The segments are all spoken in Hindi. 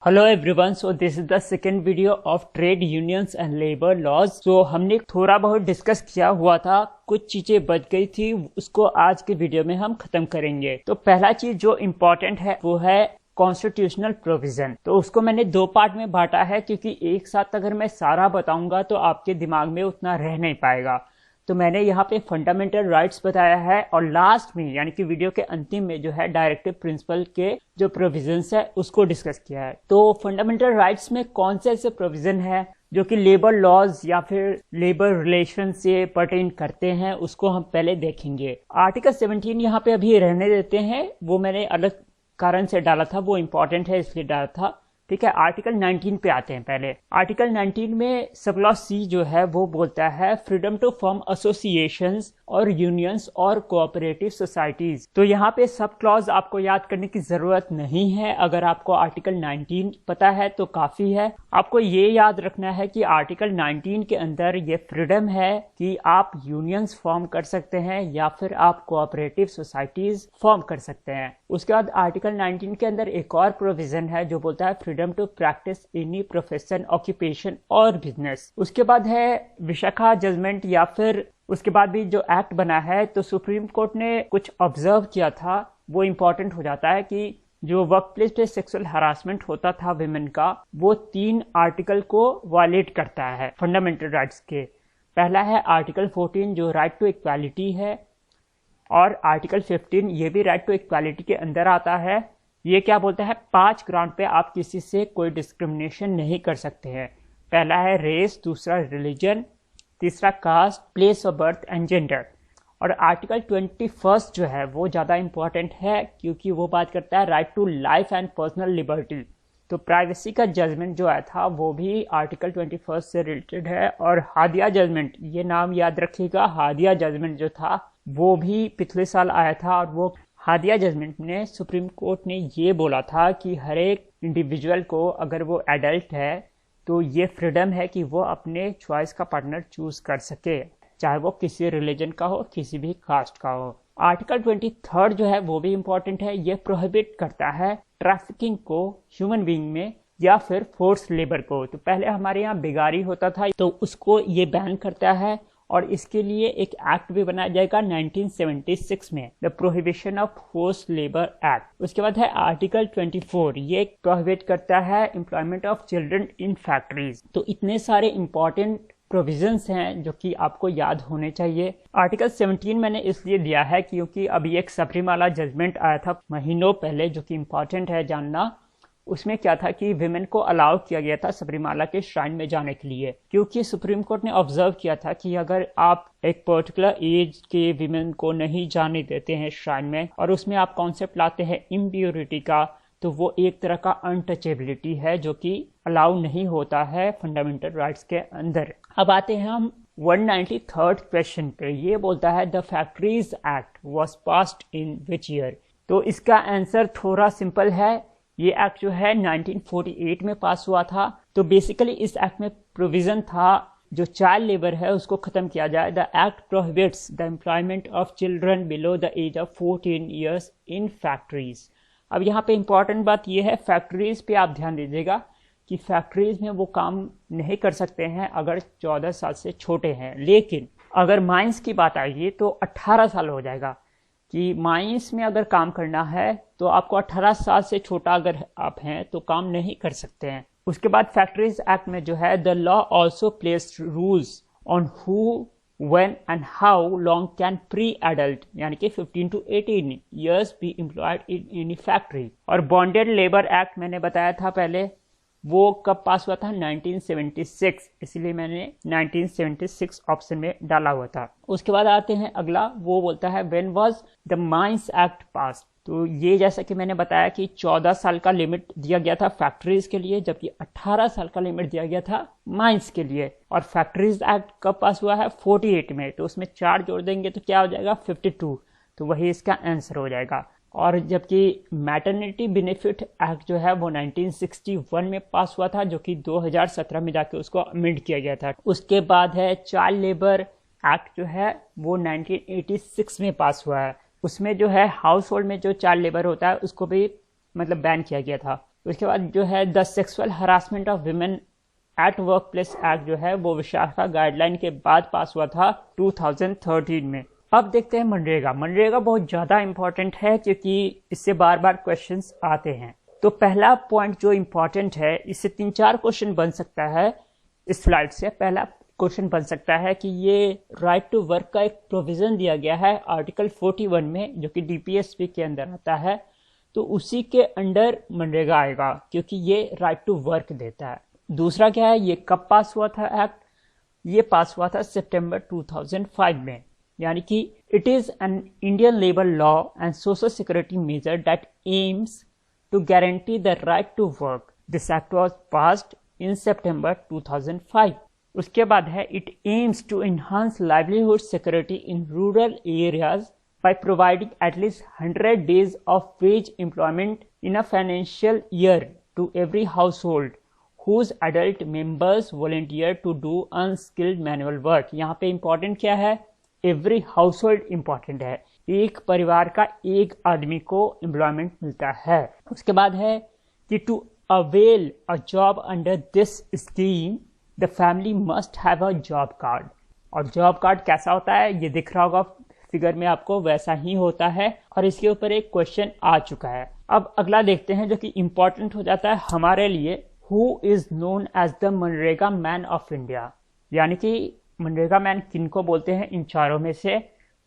Hello everyone, so this is the second video of trade unions and labour laws. So हमने थोड़ा बहुत डिस्कस किया हुआ था, कुछ चीजें बच गई थी, उसको आज के वीडियो में हम खत्म करेंगे। तो पहला चीज जो इम्पोर्टेंट है वो है कॉन्स्टिट्यूशनल प्रोविजन। तो उसको मैंने दो पार्ट में बांटा है, क्योंकि एक साथ अगर मैं सारा बताऊंगा तो आपके दिमाग में उतना रह नहीं पाएगा। तो मैंने यहाँ पे फंडामेंटल राइट्स बताया है, और लास्ट में यानी कि वीडियो के अंतिम में जो है डायरेक्टिव प्रिंसिपल के जो प्रोविजंस है उसको डिस्कस किया है। तो फंडामेंटल राइट्स में कौन से ऐसे प्रोविजन है जो कि लेबर लॉज या फिर लेबर रिलेशन से पर्टेन करते हैं, उसको हम पहले देखेंगे। आर्टिकल 17 यहाँ पे अभी रहने देते हैं, वो मैंने अलग कारण से डाला था, वो इम्पोर्टेंट है इसलिए डाला था। ठीक है, आर्टिकल 19 पे आते हैं। पहले आर्टिकल 19 में सब क्लॉज सी जो है वो बोलता है फ्रीडम टू फॉर्म एसोसिएशंस और यूनियंस और कोऑपरेटिव सोसाइटीज। तो यहाँ पे सब क्लॉज आपको याद करने की जरूरत नहीं है, अगर आपको आर्टिकल 19 पता है तो काफी है। आपको ये याद रखना है कि आर्टिकल 19 के अंदर ये फ्रीडम है कि आप यूनियंस फॉर्म कर सकते हैं या फिर आप कोऑपरेटिव सोसाइटीज फॉर्म कर सकते हैं। उसके बाद आर्टिकल 19 के अंदर एक और प्रोविजन है जो बोलता है freedom to practice any profession, occupation और बिजनेस। उसके बाद है विशाखा जजमेंट, या फिर उसके बाद भी जो एक्ट बना है, तो सुप्रीम कोर्ट ने कुछ ऑब्जर्व किया था, वो इम्पोर्टेंट हो जाता है कि जो वर्क प्लेस पे सेक्सुअल हरासमेंट होता था विमेन का, वो 3 आर्टिकल को वायलेट करता है फंडामेंटल राइट्स के। पहला है आर्टिकल 14 जो राइट टू इक्वालिटी है, और आर्टिकल 15 ये भी राइट टू इक्वालिटी के अंदर आता है। ये क्या बोलता है, 5 ग्राउंड पे आप किसी से कोई डिस्क्रिमिनेशन नहीं कर सकते हैं। पहला है रेस, दूसरा रिलीजन, तीसरा caste, place of birth and gender. और आर्टिकल 21 जो है वो ज़्यादा इंपॉर्टेंट है, क्योंकि वो बात करता है right to life and personal liberty. तो प्राइवेसी का जजमेंट जो आया था वो भी आर्टिकल 21 से रिलेटेड है। और हादिया जजमेंट, ये नाम याद रखिएगा, हादिया जजमेंट जो था वो भी पिछले साल आया था। और वो हादिया जजमेंट में सुप्रीम कोर्ट ने ये बोला था कि हर एक इंडिविजुअल को, अगर वो एडल्ट है, तो ये फ्रीडम है कि वो अपने चॉइस का पार्टनर चूज कर सके, चाहे वो किसी रिलीजन का हो, किसी भी कास्ट का हो। आर्टिकल 23 जो है वो भी इम्पोर्टेंट है। ये प्रोहिबिट करता है ट्रैफिकिंग को ह्यूमन बीइंग में या फिर फोर्स लेबर को। तो पहले हमारे यहाँ बेगारी होता था, तो उसको ये बैन करता है, और इसके लिए एक एक्ट भी बनाया जाएगा 1976 में, the prohibition of force labour act. उसके बाद है आर्टिकल 24, ये प्रोहिबिट करता है employment of children in factories. तो इतने सारे इंपॉर्टेंट प्रोविजंस हैं जो कि आपको याद होने चाहिए। आर्टिकल 17 मैंने इसलिए दिया है क्योंकि अभी एक सबरीमाला जजमेंट आया था महीनों पहले, जो कि इम्पोर्टेंट है जानना। उसमें क्या था कि विमेन को अलाउ किया गया था सबरीमाला के श्राइन में जाने के लिए, क्योंकि सुप्रीम कोर्ट ने ऑब्जर्व किया था कि अगर आप एक पर्टिकुलर एज के विमेन को नहीं जाने देते हैं श्राइन में, और उसमें आप कॉन्सेप्ट लाते हैं इम्प्योरिटी का, तो वो एक तरह का अनटचेबिलिटी है जो कि अलाउ नहीं होता है फंडामेंटल राइट्स के अंदर। अब आते हैं हम 193rd क्वेश्चन पे। ये बोलता है the factories act was passed in which year. तो इसका आंसर थोड़ा सिंपल है, ये एक्ट जो है 1948 में पास हुआ था। तो बेसिकली इस एक्ट में प्रोविजन था जो चाइल्ड लेबर है उसको खत्म किया जाए। The act prohibits the employment of children below the age of 14 years in factories. अब यहाँ पे इंपॉर्टेंट बात ये है, फैक्ट्रीज पे आप ध्यान दीजिएगा कि फैक्ट्रीज में वो काम नहीं कर सकते हैं अगर 14 साल से छोटे हैं। लेकिन अगर माइंस की बात आएगी तो 18 साल हो जाएगा, कि माइंस में अगर काम करना है तो आपको 18 साल से छोटा अगर आप हैं तो काम नहीं कर सकते हैं। उसके बाद फैक्ट्रीज एक्ट में जो है the law also placed rules on who, when and how long can pre-adult यानी कि 15 to 18 years be employed in any factory। और बॉन्डेड लेबर एक्ट मैंने बताया था पहले, वो कब पास हुआ था, 1976, इसलिए मैंने 1976 ऑप्शन में डाला हुआ था। उसके बाद आते हैं अगला, वो बोलता है when was the mines act पास। तो ये जैसा कि मैंने बताया कि 14 साल का लिमिट दिया गया था फैक्ट्रीज के लिए, जबकि 18 साल का लिमिट दिया गया था माइंस के लिए। और फैक्ट्रीज एक्ट कब पास हुआ है, 48 में। तो उसमें 4 जोड़ देंगे तो क्या हो जाएगा, 52। तो वही इसका आंसर हो जाएगा। और जबकि मैटरनिटी बेनिफिट एक्ट जो है वो 1961 में पास हुआ था, जो कि 2017 में जाके उसको अमेंड किया गया था। उसके बाद है चाइल्ड लेबर एक्ट जो है वो 1986 में पास हुआ है। उसमें जो है हाउस होल्ड में जो चाइल्ड लेबर होता है उसको भी मतलब बैन किया गया था। उसके बाद जो है the sexual harassment of women at work place act जो है वो विशाखा गाइडलाइन के बाद पास हुआ था 2013 में। अब देखते हैं मनरेगा। मनरेगा बहुत ज़्यादा इंपॉर्टेंट है क्योंकि इससे बार बार क्वेश्चंस आते हैं। तो पहला पॉइंट जो इम्पोर्टेंट है, इससे 3-4 क्वेश्चन बन सकता है इस स्लाइड से। पहला क्वेश्चन बन सकता है कि ये राइट टू वर्क का एक प्रोविजन दिया गया है आर्टिकल 41 में, जो कि डीपीएसपी के अंदर आता है, तो उसी के अंडर मनरेगा आएगा क्योंकि ये राइट टू वर्क देता है। दूसरा क्या है, ये कब पास हुआ था एक्ट? ये पास हुआ था सितंबर 2005 में, यानी कि it is an Indian labour law and social security measure that aims to guarantee the right to work. This act was passed in September 2005। उसके बाद है it aims to enhance livelihood security in rural areas by providing at least 100 days of wage employment in a financial year to every household whose adult members volunteer to do unskilled manual work। यहाँ पे important क्या है? Every household important है, एक परिवार का एक आदमी को एम्प्लॉयमेंट मिलता है। उसके बाद है कि to avail a job under this scheme the family must have a job card। और जॉब कार्ड कैसा होता है ये दिख रहा होगा फिगर में आपको, वैसा ही होता है और इसके ऊपर एक क्वेश्चन आ चुका है। अब अगला देखते हैं जो कि इंपॉर्टेंट हो जाता है हमारे लिए, who is known as the मनरेगा मैन ऑफ इंडिया। यानी कि मनरेगा मैन किनको बोलते हैं इन चारों में से?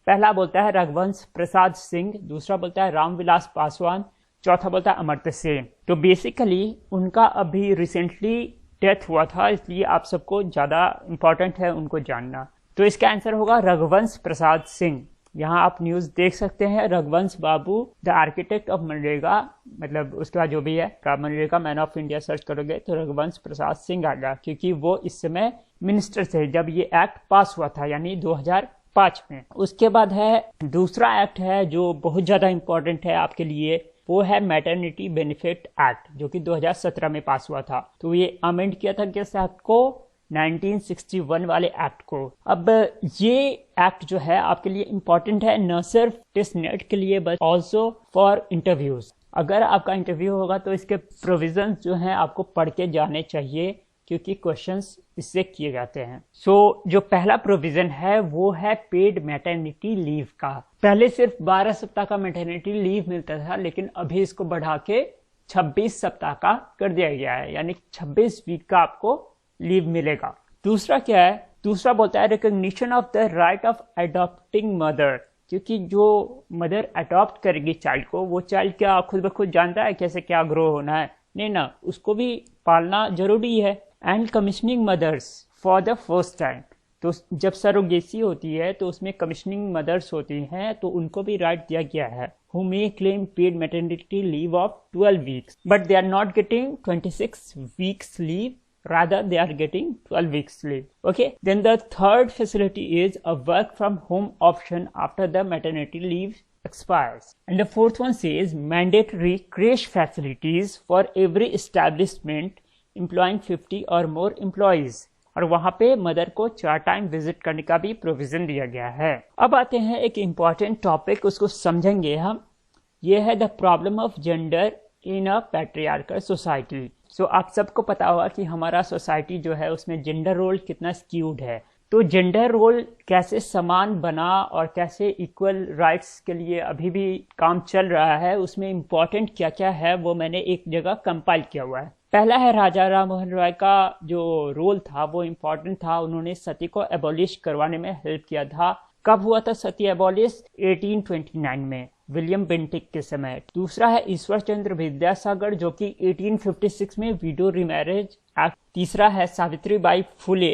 पहला बोलता है रघुवंश प्रसाद सिंह, दूसरा बोलता है रामविलास पासवान, चौथा बोलता है अमर्त्य सेन। तो बेसिकली उनका अभी रिसेंटली डेथ हुआ था, इसलिए आप सबको ज़्यादा इंपॉर्टेंट है उनको जानना। तो इसका आंसर होगा रघुवंश प्रसाद सिंह। यहाँ आप न्यूज़ देख सकते हैं, Raghuvansh Babu the architect of MNREGA, मतलब उसके बाद जो भी है MNREGA man of India search करोगे तो रघुवंश प्रसाद सिंह आएगा, क्योंकि वो इस समय मिनिस्टर थे जब ये एक्ट पास हुआ था, यानी 2005 में। उसके बाद है दूसरा एक्ट है जो बहुत ज़्यादा इंपॉर्टेंट है आपके लिए, वो है मैटरनिटी बेनिफिट एक्ट, जो कि 2017 में पास हुआ था। तो ये अमेंड किया था किस एक्ट को? 1961 वाले एक्ट को। अब ये एक्ट जो है आपके लिए इम्पोर्टेंट है न सिर्फ टेस्ट नेट के लिए बट ऑल्सो फॉर इंटरव्यूज। अगर आपका इंटरव्यू होगा तो इसके प्रोविजंस जो हैं आपको पढ़ के जाने चाहिए क्योंकि क्वेश्चंस इससे किए जाते हैं। जो पहला प्रोविजन है वो है पेड मैटरनिटी लीव का। पहले सिर्फ 12 सप्ताह का मैटरनिटी लीव मिलता था, लेकिन अभी इसको बढ़ा के 26 सप्ताह का कर दिया गया है, यानी 26 वीक का आपको लीव मिलेगा। दूसरा क्या है? दूसरा बोलता है recognition of the right of adopting mother, क्योंकि जो मदर अडॉप्ट करेगी चाइल्ड को, वो चाइल्ड क्या खुद ब खुद जानता है कैसे क्या ग्रो होना है? नहीं ना, उसको भी पालना जरूरी है। And commissioning mothers for the first time, तो जब सरोगेसी होती है तो उसमें कमीशनिंग मदर्स होती हैं, तो उनको भी राइट दिया गया है who may claim paid maternity leave of 12 weeks but they are not getting 26 weeks leave, rather they are getting 12 weeks leave. Okay, then the third facility is a work from home option after the maternity leave expires, and the fourth one says mandatory creche facilities for every establishment employing 50 or more employees, और वहां पे मदर को 4 टाइम विजिट करने का भी प्रोविजन दिया गया है। अब आते हैं एक इम्पॉर्टेंट टॉपिक, उसको समझेंगे हम। ये है the problem of gender in a patriarchal society. So आप सबको पता होगा कि हमारा सोसाइटी जो है उसमें जेंडर रोल कितना स्क्यूड है। तो जेंडर रोल कैसे समान बना और कैसे इक्वल राइट्स के लिए अभी भी काम चल रहा है, उसमें इम्पॉर्टेंट क्या क्या है वो मैंने एक जगह कंपाइल किया हुआ है। पहला है राजा राम मोहन राय का जो रोल था वो इम्पॉर्टेंट था, उन्होंने सती को एबॉलिश करवाने में हेल्प किया था। कब हुआ था सती एबॉलिश? 1829 में, विलियम बेंटिक के समय। दूसरा है ईश्वर चंद्र विद्यासागर जो कि 1856 में विडो रीमैरिज एक्ट। तीसरा है सावित्री बाई फुले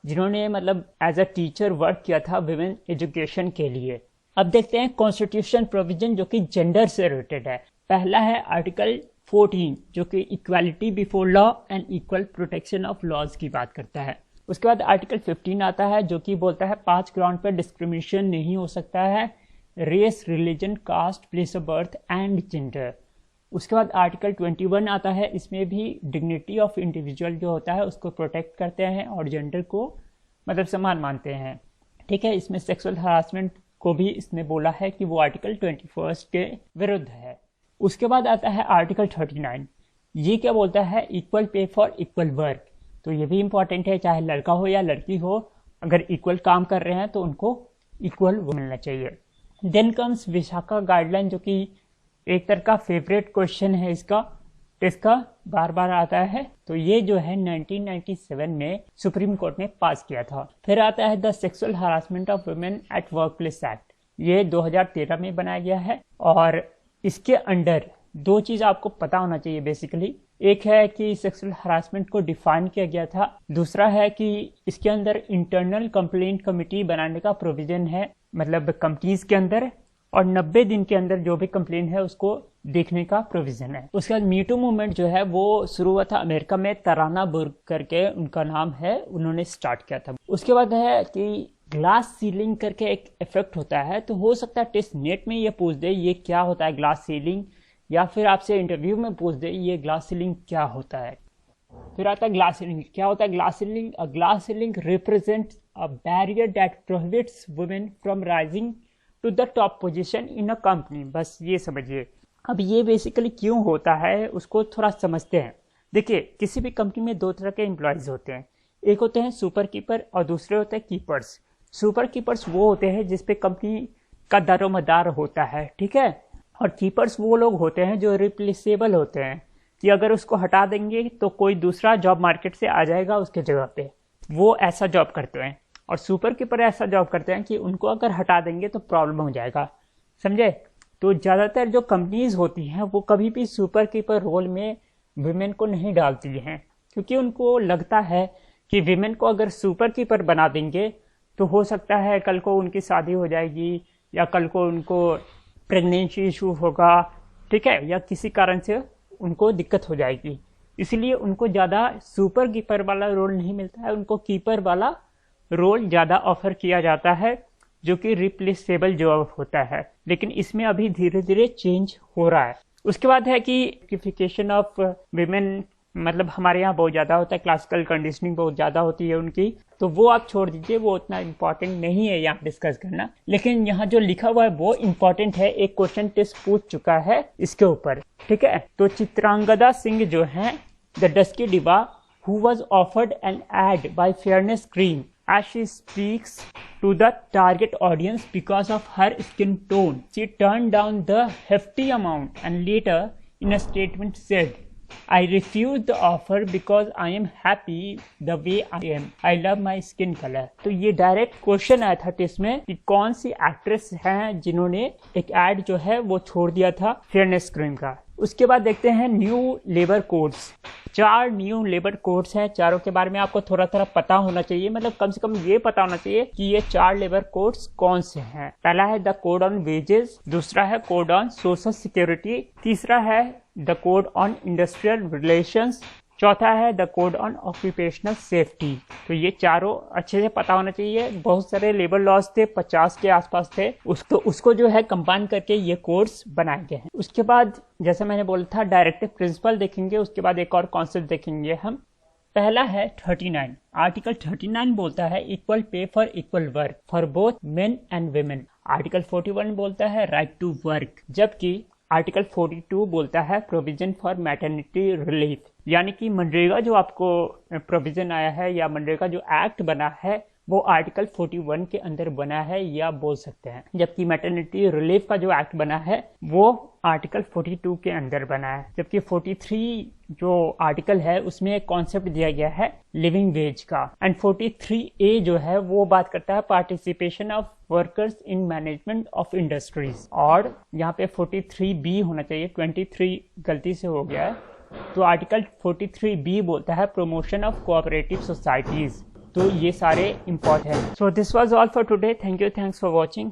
जिन्होंने मतलब एज अ टीचर वर्क किया था विमेन एजुकेशन के लिए। अब देखते हैं कॉन्स्टिट्यूशन प्रोविजन जो कि जेंडर से रिलेटेड है। पहला है आर्टिकल 14 जो कि equality before law and equal protection of laws की बात करता है। उसके बाद आर्टिकल 15 आता है जो कि बोलता है 5 ग्राउंड पर डिस्क्रिमिनेशन नहीं हो सकता है, race, religion, caste, place of birth and gender. उसके बाद आर्टिकल 21 आता है, इसमें भी डिग्निटी ऑफ इंडिविजुअल जो होता है उसको प्रोटेक्ट करते हैं और जेंडर को मतलब समान मानते हैं। ठीक है, इसमें सेक्सुअल हरासमेंट को भी इसने बोला है कि वो आर्टिकल 21 के विरुद्ध है। उसके बाद आता है आर्टिकल 39 ये क्या बोलता है, equal pay for equal work. तो ये भी इंपॉर्टेंट है, चाहे लड़का हो या लड़की हो, अगर इक्वल काम कर रहे हैं तो उनको इक्वल मिलना चाहिए। देन कम्स विशाखा गाइडलाइन, जो कि एक तरह का फेवरेट क्वेश्चन है इसका बार बार आता है। तो ये जो है 1997 में सुप्रीम कोर्ट ने पास किया था। फिर आता है the sexual harassment of women at work place act, ये 2013 में बनाया गया है। और इसके अंडर दो चीज आपको पता होना चाहिए बेसिकली, एक है कि सेक्सुअल हरासमेंट को डिफाइन किया गया था, दूसरा है कि इसके अंदर इंटरनल कंप्लेंट कमेटी बनाने का प्रोविजन है, मतलब कंपनीज के अंदर, और 90 दिन के अंदर जो भी कंप्लेन है उसको देखने का प्रोविजन है। उसके बाद मीटू मूवमेंट जो है वो शुरू हुआ था अमेरिका में, तराना बुर्ग करके उनका नाम है, उन्होंने स्टार्ट किया था। उसके बाद है कि ग्लास सीलिंग करके एक इफेक्ट होता है, तो हो सकता है टेस्ट नेट में ये पूछ दे ये क्या होता है ग्लास सीलिंग, या फिर आपसे इंटरव्यू में पूछ दे ये ग्लास सीलिंग क्या होता है। फिर आता है ग्लास सीलिंग, क्या होता है glass ceiling? A glass ceiling represents a barrier that prohibits women from rising to the top position in a company. बस ये समझिए। अब ये बेसिकली क्यों होता है उसको थोड़ा समझते हैं। देखिए, किसी भी कंपनी में दो तरह के एम्प्लॉयज होते हैं, एक होते हैं सुपर कीपर और दूसरे होते हैं कीपर्स। सुपर कीपर्स वो होते हैं जिसपे कंपनी का दारोमदार होता है, ठीक है, और कीपर्स वो लोग होते हैं जो रिप्लेसेबल होते हैं, कि अगर उसको हटा देंगे तो कोई दूसरा जॉब मार्केट से आ जाएगा उसके जगह पे, वो ऐसा जॉब करते हैं। और सुपर कीपर ऐसा जॉब करते हैं कि उनको अगर हटा देंगे तो प्रॉब्लम हो जाएगा, समझे। तो ज़्यादातर जो कंपनीज होती हैं वो कभी भी सुपर कीपर रोल में विमेन को नहीं डालती हैं, क्योंकि उनको लगता है कि विमेन को अगर सुपर कीपर बना देंगे तो हो सकता है कल को उनकी शादी हो जाएगी, या कल को उनको प्रेगनेंसी इशू होगा, ठीक है, या किसी कारण से उनको दिक्कत हो जाएगी। इसलिए उनको ज़्यादा सुपर कीपर वाला रोल नहीं मिलता है, उनको कीपर वाला रोल ज़्यादा ऑफर किया जाता है, जो कि रिप्लेसेबल जॉब होता है। लेकिन इसमें अभी धीरे धीरे चेंज हो रहा है। उसके बाद है कि क्वालिफिकेशन ऑफ विमेन, मतलब हमारे यहाँ बहुत ज़्यादा होता है, क्लासिकल कंडीशनिंग बहुत ज़्यादा होती है उनकी, तो वो आप छोड़ दीजिए, वो उतना इम्पोर्टेंट नहीं है यहाँ डिस्कस करना। लेकिन यहाँ जो लिखा हुआ है वो इम्पोर्टेंट है, एक क्वेश्चन टेस्ट पूछ चुका है इसके ऊपर, ठीक है। तो चित्रांगदा सिंह जो है the dusky diva, who was offered an ad by fairness cream as she speaks to the target audience because of her skin tone. She turned down the hefty amount and later in a statement said, I refused the offer because I am happy the way I am. I love my skin color. तो ये डायरेक्ट क्वेश्चन आया था टेस्ट में कि कौन सी एक्ट्रेस हैं जिन्होंने एक एड जो है वो छोड़ दिया था फेयरनेस क्रीम का। उसके बाद देखते हैं new labour codes. 4 new labour codes हैं, चारों के बारे में आपको थोड़ा थोड़ा पता होना चाहिए, मतलब कम से कम ये पता होना चाहिए कि ये 4 लेबर कोड्स कौन से हैं। पहला है द कोड ऑन वेजेस, दूसरा है कोड ऑन सोशल सिक्योरिटी, तीसरा है the code on industrial relations, चौथा है the code on occupational safety. तो ये चारों अच्छे से पता होना चाहिए। बहुत सारे लेबर लॉज थे, 50 के आसपास थे, उसको जो है कंबाइन करके ये कोड्स बनाए गए हैं। उसके बाद जैसे मैंने बोला था डायरेक्टिव प्रिंसिपल देखेंगे, उसके बाद एक और कॉन्सेप्ट देखेंगे हम। पहला है 39, आर्टिकल 39 बोलता है equal pay for equal work for both men and women. Article 41 बोलता है राइट टू वर्क, जबकि आर्टिकल 42 बोलता है प्रोविजन फॉर मैटरनिटी रिलीफ। यानी कि मनरेगा जो आपको प्रोविजन आया है या मनरेगा जो एक्ट बना है वो आर्टिकल 41 के अंदर बना है, या बोल सकते हैं, जबकि मैटरनिटी रिलीफ का जो एक्ट बना है वो आर्टिकल 42 के अंदर बना है। जबकि 43 जो आर्टिकल है उसमें एक कॉन्सेप्ट दिया गया है लिविंग वेज का, एंड 43A जो है वो बात करता है participation of workers in management of industries, और यहाँ पे 43B होना चाहिए, 23 गलती से हो गया है। तो आर्टिकल 43B बोलता है प्रमोशन ऑफ कोऑपरेटिव सोसाइटीज। तो ये सारे इंपॉर्टेंट हैं। So this was all for today, thank you, thanks for watching.